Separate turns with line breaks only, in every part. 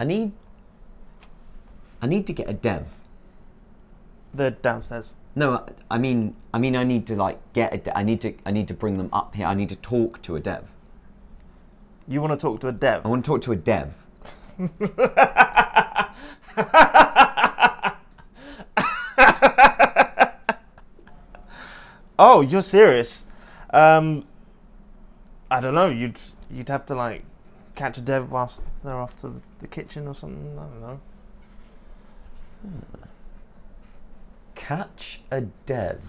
I need to get a dev.
The downstairs.
No, I mean I need to like get I need to bring them up here. I need to talk to a dev.
You want to talk to a dev?
I want to talk to a dev.
Oh, you're serious? I don't know. You'd have to like catch a dev whilst they're off to the kitchen or something. I don't know.
Catch a dev.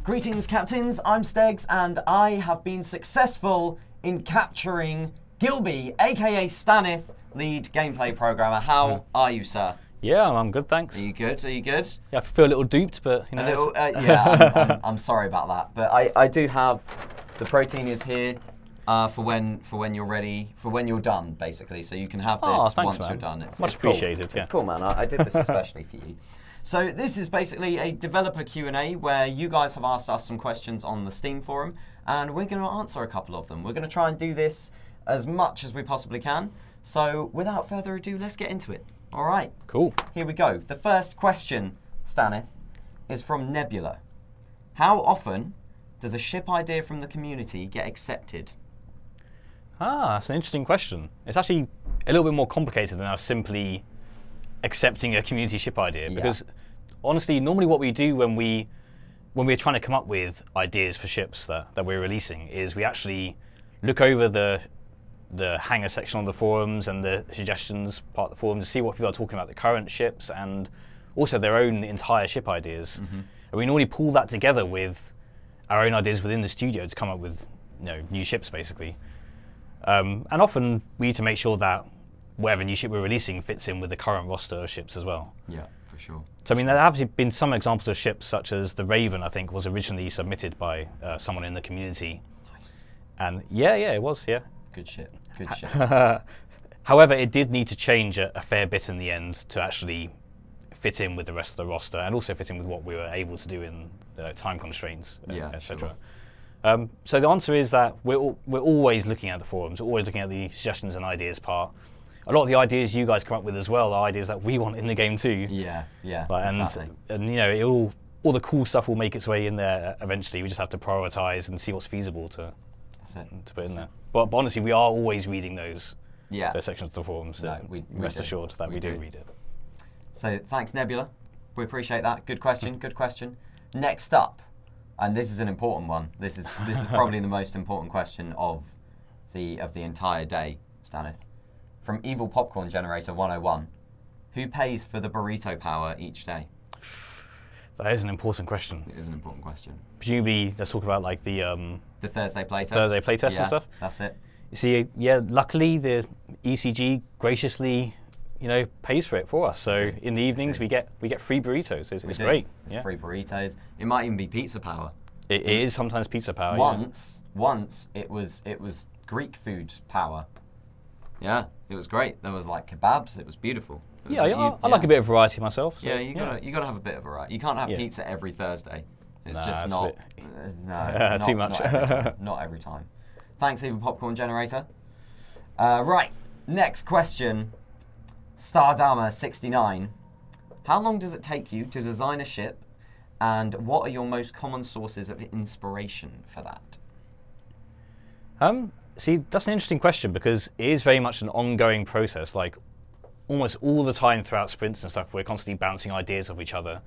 Greetings, captains. I'm Stegs, and I have been successful in capturing Gilby, aka Stanith, lead gameplay programmer. How are you, sir?
Yeah, I'm good, thanks.
Are you good? Are you good?
Yeah, I feel a little duped, but you know.
Yeah, I'm sorry about that, but I do have the protein is here for when you're ready, for when you're done, basically. So you can have this
thanks,
once
man.
you're done. It's
much appreciated.
Cool. Yeah. It's cool, man. I did this especially for you. So this is basically a developer Q&A where you guys have asked us some questions on the Steam forum, and we're going to answer a couple of them. We're going to try and do this as much as we possibly can. So without further ado, let's get into it. All right.
Cool.
Here we go. The first question, Stanith, is from Nebula. How often does a ship idea from the community get accepted?
That's an interesting question. It's actually a little bit more complicated than us simply accepting a community ship idea, because honestly, normally what we do when we're trying to come up with ideas for ships that we're releasing is we actually look over the hangar section on the forums and the suggestions part of the forums to see what people are talking about, the current ships and also their own entire ship ideas. And we normally pull that together with our own ideas within the studio to come up with new ships, basically. And often we need to make sure that whatever new ship we're releasing fits in with the current roster of ships as well.
Yeah, for sure.
So I mean, there have been some examples of ships, such as the Raven, I think, was originally submitted by someone in the community.
Nice.
And yeah, it was, yeah.
Good ship, good ship.
However, it did need to change a fair bit in the end to actually fit in with the rest of the roster and also fit in with what we were able to do in time constraints, etc. Sure. So the answer is that we're always looking at the forums, we're always looking at the suggestions and ideas part. A lot of the ideas you guys come up with as well are ideas that we want in the game too.
Yeah,
exactly. And all the cool stuff will make its way in there eventually. We just have to prioritize and see what's feasible to put in there. But honestly, we are always reading those sections of the forums. No, rest assured that we do read it.
So thanks, Nebula. We appreciate that. Good question. Good question. Next up, and this is an important one. This is probably the most important question of the entire day, Stanith. From Evil Popcorn Generator 101, who pays for the burrito power each day?
That is an important question.
It is an important question.
Presumably, let's talk about like the
Thursday playtest.
Thursday playtest and stuff.
That's it.
You see, luckily the ECG graciously, pays for it for us. So in the evenings we get free burritos. It's great.
It's free burritos. It might even be pizza power.
It is sometimes pizza power.
Once it was Greek food power. Yeah, it was great. There was like kebabs. It was beautiful.
I like a bit of variety myself. So,
you gotta have a bit of variety. You can't have pizza every Thursday. It's just not.
Too much.
Not every time. Thanks, Evil Popcorn Generator. Right, next question. Stardama69. How long does it take you to design a ship, and what are your most common sources of inspiration for that?
See, that's an interesting question because it is very much an ongoing process. Like almost all the time throughout sprints and stuff, we're constantly bouncing ideas off each other,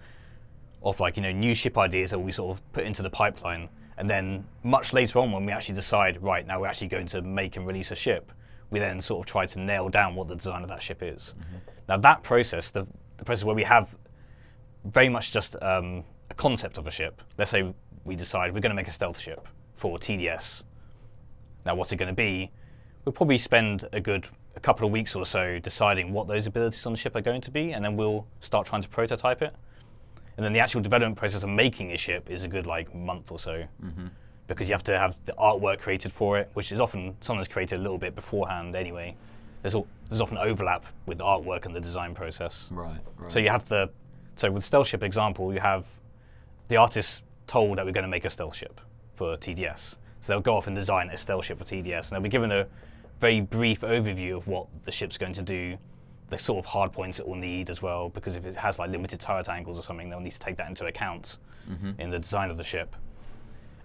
of like, you know, new ship ideas that we sort of put into the pipeline. And then much later on, when we actually decide, right, now we're actually going to make and release a ship, we then sort of try to nail down what the design of that ship is. Now that process, the process where we have very much just a concept of a ship. Let's say we decide we're going to make a stealth ship for TDS. Now what's it going to be? We'll probably spend a couple of weeks or so deciding what those abilities on the ship are going to be, and then we'll start trying to prototype it. And then the actual development process of making a ship is a good month or so, because you have to have the artwork created for it, which is often sometimes created a little bit beforehand anyway. There's often overlap with the artwork and the design process.
Right.
So you have so with stealth ship example, you have the artist told that we're going to make a stealth ship for TDS. So they'll go off and design a stealth ship for TDS, and they'll be given a very brief overview of what the ship's going to do, the sort of hard points it will need as well, because if it has like limited turret angles or something, they'll need to take that into account in the design of the ship.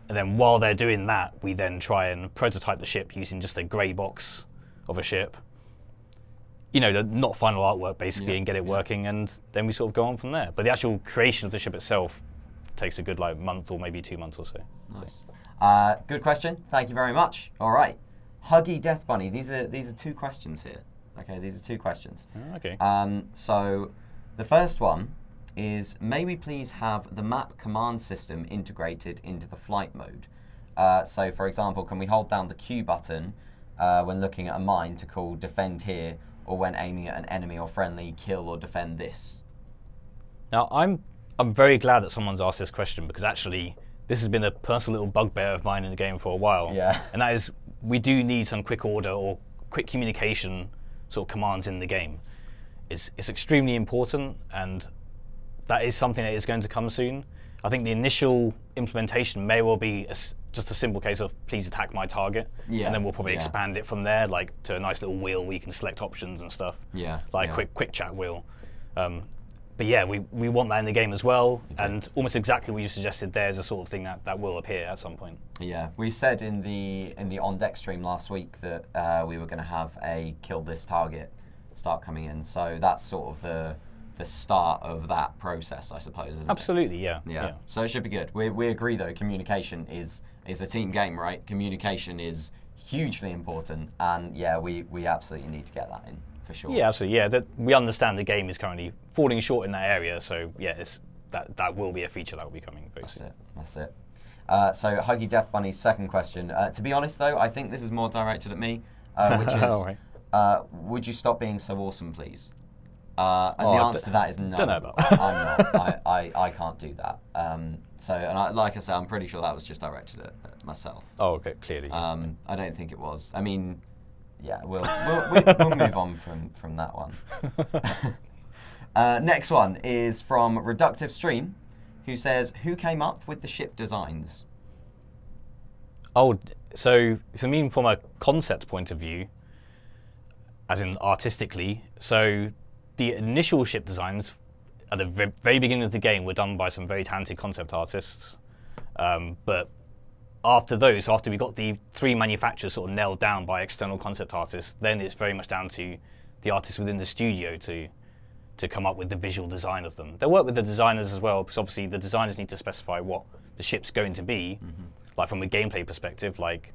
And then while they're doing that, we then try and prototype the ship using just a grey box of a ship. You know, not final artwork basically, and get it working, and then we sort of go on from there. But the actual creation of the ship itself takes a good month or maybe 2 months or so.
Nice. Good question. Thank you very much. All right. Huggy Death Bunny. These are 2 questions here. Okay, these are 2 questions.
Okay.
So the first one is, may we please have the map command system integrated into the flight mode? So for example, can we hold down the Q button when looking at a mine to call defend here, or when aiming at an enemy or friendly, kill or defend this?
Now I'm very glad that someone's asked this question, because actually this has been a personal little bugbear of mine in the game for a while.
Yeah.
And that is, we do need some quick order or quick communication sort of commands in the game. It's extremely important, and that is something that is going to come soon. I think the initial implementation may well be just a simple case of please attack my target, and then we'll probably expand it from there, like to a nice little wheel where you can select options and stuff. Like quick chat wheel. But yeah, we want that in the game as well, and almost exactly what you suggested there is a sort of thing that will appear at some point.
Yeah, we said in the on deck stream last week that we were going to have a kill this target start coming in, so that's sort of the start of that process, I suppose, isn't
Absolutely,
it? Yeah. So it should be good. We agree though, communication is a team game, right? Communication is hugely important, and yeah, we absolutely need to get that in. For sure. Yeah,
absolutely. Yeah, we understand the game is currently falling short in that area, so yeah, that will be a feature that will be coming very soon.
That's it. So Huggy Death Bunny's second question. To be honest though, I think this is more directed at me, which is, would you stop being so awesome, please? And the answer to that is no.
Don't know about that.
I'm not. I can't do that. So, and like I said, I'm pretty sure that was just directed at myself.
Oh, okay, clearly.
I don't think it was. I mean, yeah, we'll move on from that one. Next one is from Reductive Stream, who says, who came up with the ship designs?
Oh, so for me, from a concept point of view, as in artistically, so the initial ship designs at the very beginning of the game were done by some very talented concept artists. But after we got the 3 manufacturers sort of nailed down by external concept artists, then it's very much down to the artists within the studio to come up with the visual design of them. They work with the designers as well, because obviously the designers need to specify what the ship's going to be, like from a gameplay perspective. Like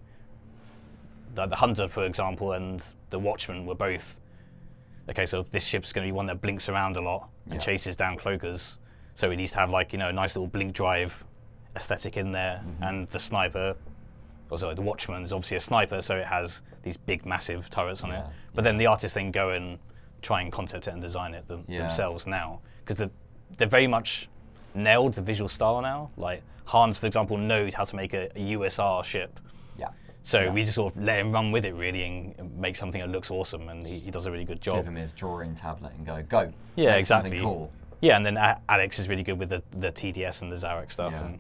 the Hunter, for example, and the Watchman were both, okay, so this ship's going to be one that blinks around a lot and chases down cloakers, so it needs to have like, you know, a nice little blink drive aesthetic in there, and the sniper, the Watchman is obviously a sniper, so it has these big massive turrets on it. But then the artists then go and try and concept it and design it themselves now, because they're very much nailed the visual style now. Like Hans, for example, knows how to make a USR ship. So we just sort of let him run with it really and make something that looks awesome, and he does a really good job.
Give him his drawing tablet and go.
Yeah, exactly. Cool. Yeah, and then Alex is really good with the TDS and the Zarek stuff. And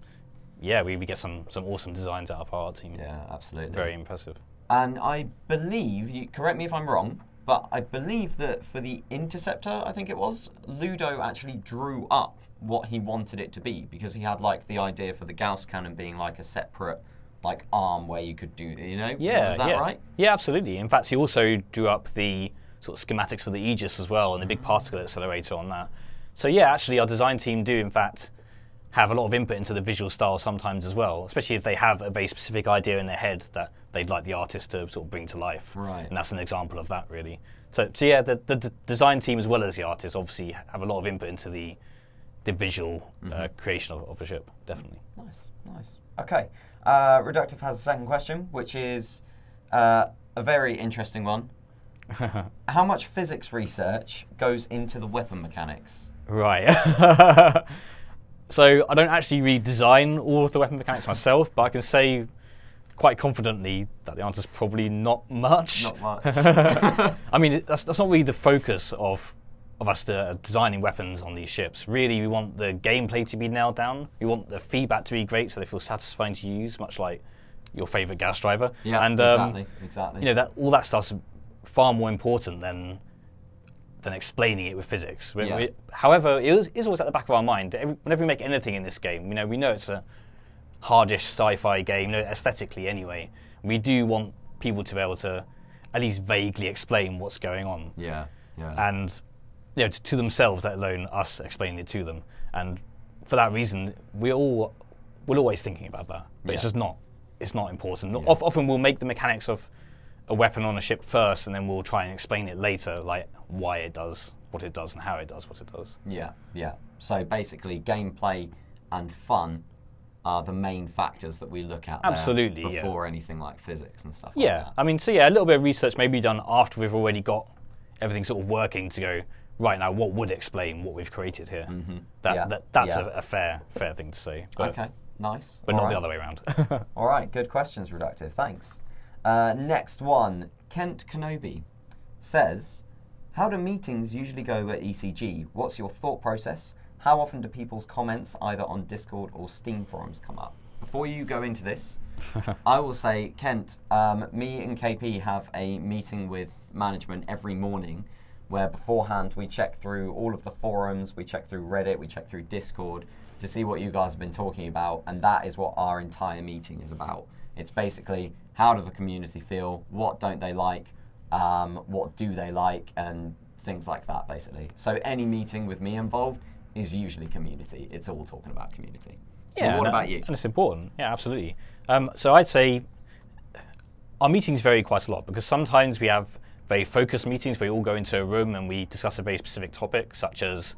yeah, we get some awesome designs out of our art team.
Yeah, absolutely.
Very impressive.
And I believe, correct me if I'm wrong, but I believe that for the Interceptor, I think it was, Ludo actually drew up what he wanted it to be, because he had like the idea for the Gauss cannon being like a separate like arm where you could do, you know?
Yeah,
is that right?
Yeah, absolutely. In fact, he also drew up the sort of schematics for the Aegis as well, and the big particle accelerator on that. So yeah, actually our design team do in fact have a lot of input into the visual style sometimes as well, especially if they have a very specific idea in their head that they'd like the artist to sort of bring to life.
Right.
And that's an example of that, really. So yeah, the design team as well as the artist obviously have a lot of input into the visual creation of a ship, definitely.
Nice. Okay. Reductive has a second question, which is a very interesting one. How much physics research goes into the weapon mechanics?
Right. So I don't actually redesign all of the weapon mechanics myself, but I can say quite confidently that the answer is probably not much.
Not much.
I mean, that's not really the focus of us designing weapons on these ships. Really, we want the gameplay to be nailed down. We want the feedback to be great, so they feel satisfying to use, much like your favorite gas driver.
Yeah,
and,
exactly.
You know, all that stuff's far more important than explaining it with physics. However, it is always at the back of our mind. Whenever we make anything in this game, we know it's a hardish sci-fi game, aesthetically anyway. We do want people to be able to at least vaguely explain what's going on.
Yeah.
And to themselves, let alone us explaining it to them. And for that reason, we're always thinking about that. But it's just not. It's not important. Yeah. Often we'll make the mechanics of a weapon on a ship first, and then we'll try and explain it later, like why it does what it does and how it does what it does.
Yeah. So basically, gameplay and fun are the main factors that we look at before anything like physics and stuff like that.
I mean, so yeah, a little bit of research may be done after we've already got everything sort of working to go, right now, what would explain what we've created here? That's a fair thing to say. But,
okay, nice.
But not the other way around.
All right, good questions, Reductive. Thanks. Next one, Kent Kenobi says, how do meetings usually go at ECG? What's your thought process? How often do people's comments either on Discord or Steam forums come up? Before you go into this, I will say, Kent, me and KP have a meeting with management every morning where beforehand we check through all of the forums, we check through Reddit, we check through Discord to see what you guys have been talking about, and that is what our entire meeting is about. It's basically, how does the community feel, what don't they like, what do they like, and things like that, basically. So any meeting with me involved is usually community. It's all talking about community.
Yeah,
well, what about you?
And it's important. Yeah, absolutely. So I'd say our meetings vary quite a lot, because sometimes we have very focused meetings where we all go into a room and we discuss a very specific topic, such as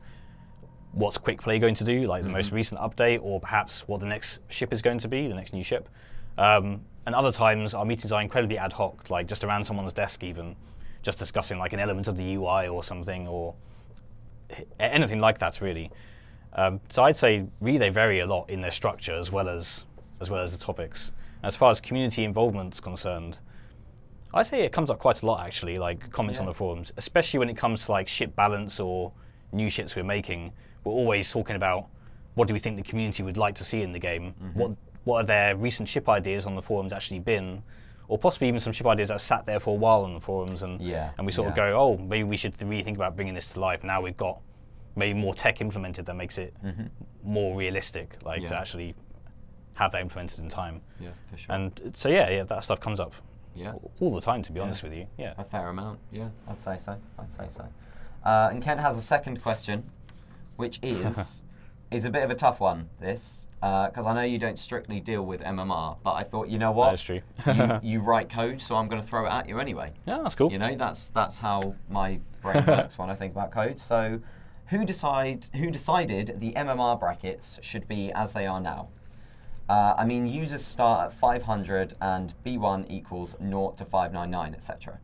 what's Quick Play going to do, like the most recent update, or perhaps what the next ship is going to be, the next new ship. And other times our meetings are incredibly ad hoc, like just around someone's desk even, just discussing like an element of the UI or something, or anything like that, really. So I'd say really they vary a lot in their structure as well as the topics. As far as community involvement is concerned, I'd say it comes up quite a lot, actually, like comments on the forums, especially when it comes to like ship balance or new ships we're making. We're always talking about what do we think the community would like to see in the game, what are their recent ship ideas on the forums actually been, or possibly even some ship ideas that have sat there for a while on the forums, and we sort of go, oh, maybe we should really think about bringing this to life. Now we've got maybe more tech implemented that makes it more realistic, like to actually have that implemented in time.
Yeah, for sure.
And so yeah, that stuff comes up all the time, to be honest with you. Yeah,
a fair amount. Yeah, I'd say so. And Kent has a second question, which is a bit of a tough one. This. Because I know you don't strictly deal with MMR, but I thought, you know what?
That is true.
you write code, so I'm going to throw it at you anyway.
Yeah, that's cool.
You know, that's how my brain works when I think about code. So, who decided the MMR brackets should be as they are now? I mean, users start at 500 and B1 equals 0 to 599, etc.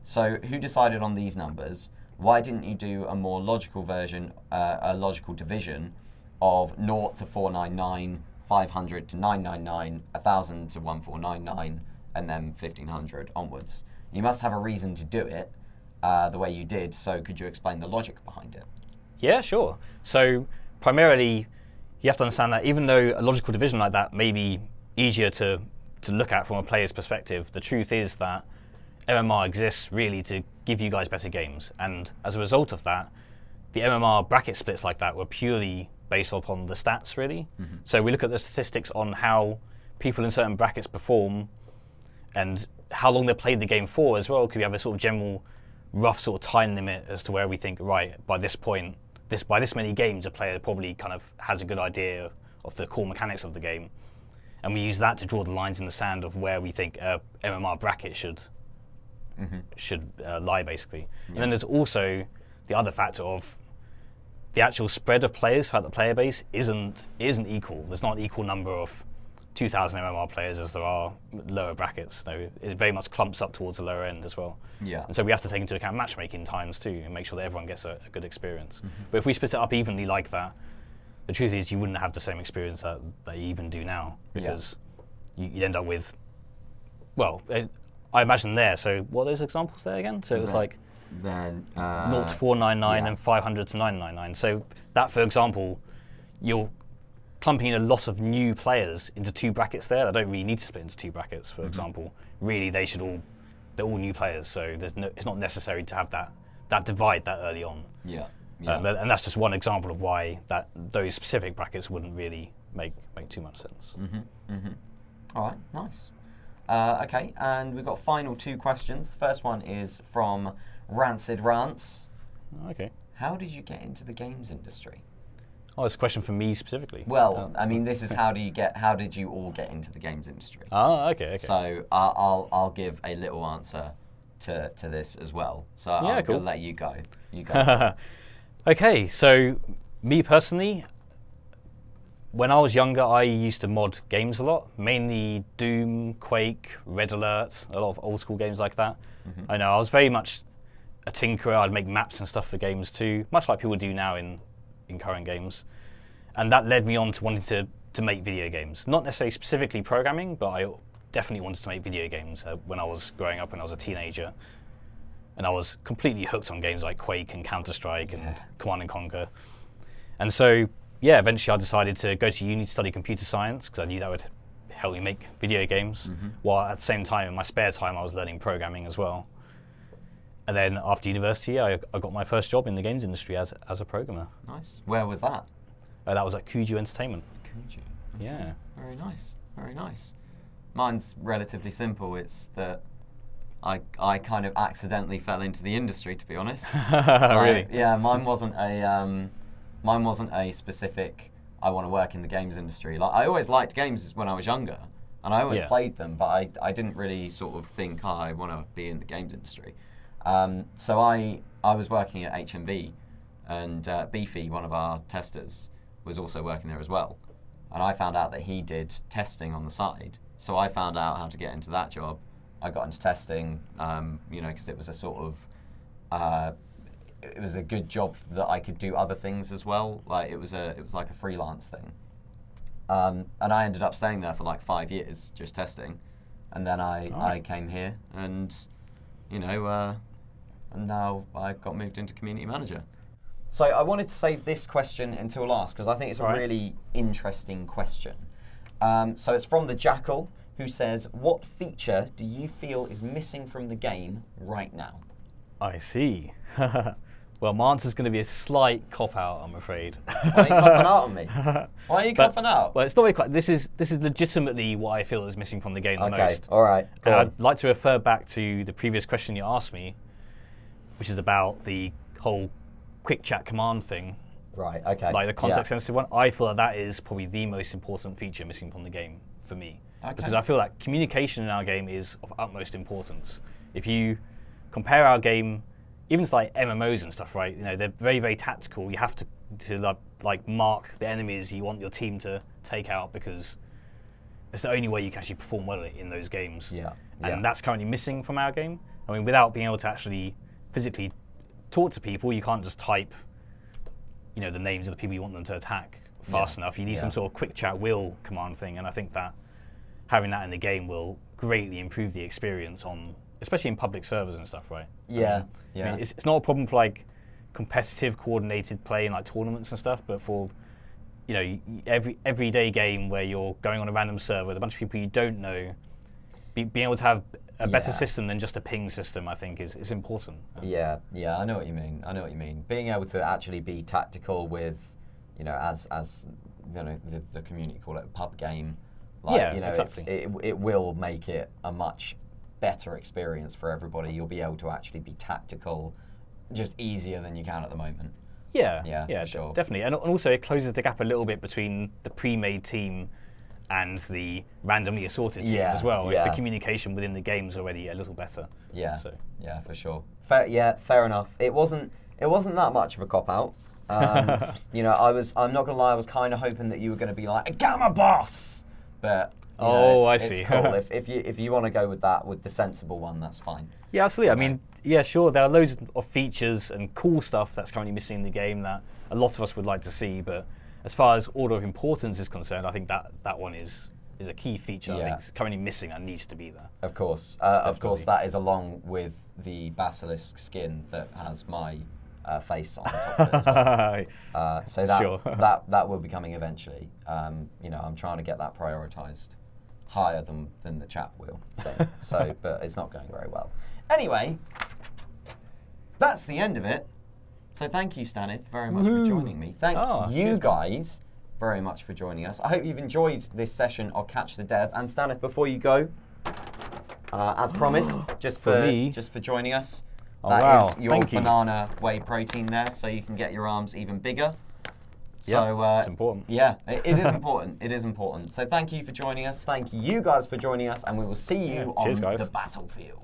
So, who decided on these numbers? Why didn't you do a more logical version, a logical division of 0 to 499, 500 to 999, 1000 to 1499, and then 1500 onwards? You must have a reason to do it the way you did, so could you explain the logic behind it?
Yeah, sure. So primarily, you have to understand that even though a logical division like that may be easier to look at from a player's perspective, the truth is that MMR exists really to give you guys better games. And as a result of that, the MMR bracket splits like that were purely based upon the stats, really. So we look at the statistics on how people in certain brackets perform and how long they played the game for as well, because we have a sort of general rough sort of time limit as to where we think, right, by this point, by this many games, a player probably kind of has a good idea of the core mechanics of the game. And we use that to draw the lines in the sand of where we think a MMR bracket should lie, basically. Yeah. And then there's also the other factor of the actual spread of players throughout the player base isn't equal. There's not an equal number of 2,000 MMR players as there are lower brackets. So it very much clumps up towards the lower end as well. Yeah. And so we have to take into account matchmaking times too and make sure that everyone gets a good experience. But if we split it up evenly like that, the truth is you wouldn't have the same experience that you even do now, because you'd end up with, well, I imagine there, so what are those examples there again? So it was like 0 to 499 and 500 to 999. So that, for example, you're clumping in a lot of new players into 2 brackets there. I don't really need to split into 2 brackets, for example. Really, they're all new players, so it's not necessary to have that divide that early on. And that's just one example of why those specific brackets wouldn't really make too much sense.
All right, nice. Okay, and we've got final 2 questions. The first one is from Rancid Rants.
Okay.
How did you get into the games industry?
Oh, it's a question for me specifically.
Well, I mean, this is how did you all get into the games industry?
Oh, okay.
So I'll give a little answer to this as well. So I'm going to let you go. You go.
Okay, so me personally, when I was younger, I used to mod games a lot, mainly Doom, Quake, Red Alert, a lot of old school games like that. I know I was very much a tinkerer. I'd make maps and stuff for games too, much like people do now in current games. And that led me on to wanting to make video games. Not necessarily specifically programming, but I definitely wanted to make video games when I was growing up, when I was a teenager. And I was completely hooked on games like Quake and Counter-Strike and Command & Conquer. And so, yeah, eventually I decided to go to uni to study computer science, because I knew that would help me make video games, while at the same time, in my spare time, I was learning programming as well. And then after university, I got my first job in the games industry as a programmer.
Nice. Where was that?
That was at Kuju Entertainment.
Kuju. Okay.
Yeah.
Very nice. Very nice. Mine's relatively simple. It's that I kind of accidentally fell into the industry, to be honest.
Really?
Yeah. Mine wasn't a specific. I want to work in the games industry. Like I always liked games when I was younger, and I always played them, but I didn't really sort of think, oh, I want to be in the games industry. So I was working at HMV, and Beefy, one of our testers, was also working there as well. And I found out that he did testing on the side. So I found out how to get into that job. I got into testing, you know, because it was a sort of, it was a good job that I could do other things as well. Like it was like a freelance thing. And I ended up staying there for like 5 years just testing, and then I came here, and you know, and now I got moved into community manager. So I wanted to save this question until last because I think it's a really interesting question. So it's from the Jackal, who says, "What feature do you feel is missing from the game right now?"
I see. Well, my answer's going to be a slight cop-out, I'm afraid.
Why are you copping out on me? Why are you copping out?
Well, it's not really quite. This is legitimately what I feel is missing from the game the most.
Okay, all right.
And I'd like to refer back to the previous question you asked me, which is about the whole quick chat command thing.
Right, okay.
Like the context-sensitive one. I feel that is probably the most important feature missing from the game for me.
Okay.
Because I feel that communication in our game is of utmost importance. If you compare our game, even to like MMOs and stuff, right? You know, they're very, very tactical. You have to like mark the enemies you want your team to take out, because it's the only way you can actually perform well in those games.
Yeah.
And that's currently missing from our game. I mean, without being able to actually physically talk to people, you can't just type, you know, the names of the people you want them to attack fast enough. You need some sort of quick chat will command thing, and I think that having that in the game will greatly improve the experience on, especially in public servers and stuff, right?
Yeah,
I mean, it's not a problem for like competitive, coordinated play in like tournaments and stuff, but for, you know, everyday game where you're going on a random server with a bunch of people you don't know, being able to have a better system than just a ping system, I think, is important.
Yeah, I know what you mean. I know what you mean. Being able to actually be tactical with, you know, as you know, the community call it a pub game. Like,
Yeah,
you know,
exactly.
it will make it a much better experience for everybody. You'll be able to actually be tactical, just easier than you can at the moment.
Yeah,
for sure.
definitely. And also it closes the gap a little bit between the pre-made team and the randomly assorted team as well. If the communication within the game is already a little better.
Yeah,
So.
yeah, for sure. Fair enough. It wasn't that much of a cop out. You know, I'm not gonna lie, I was kind of hoping that you were gonna be like, Gamma Boss, but you know,
I
it's
see.
cool. if you want to go with that, with the sensible one, that's fine.
Yeah, absolutely. I mean, yeah, sure, there are loads of features and cool stuff that's currently missing in the game that a lot of us would like to see, but as far as order of importance is concerned, I think that one is a key feature I think is currently missing and needs to be there.
Of course, that is along with the Basilisk skin that has my face on the top of it as well. So that will be coming eventually. You know, I'm trying to get that prioritised higher than the chap will. So but it's not going very well. Anyway, that's the end of it. So thank you, Stanith, very much for joining me. Thank you guys very much for joining us. I hope you've enjoyed this session of Catch the Dev. And Stanith, before you go, as promised, just for joining us, that is your banana whey protein there, so you can get your arms even bigger. So
it's important.
Yeah, it is important. It is important. So thank you for joining us. Thank you guys for joining us, and we will see you on the battlefield.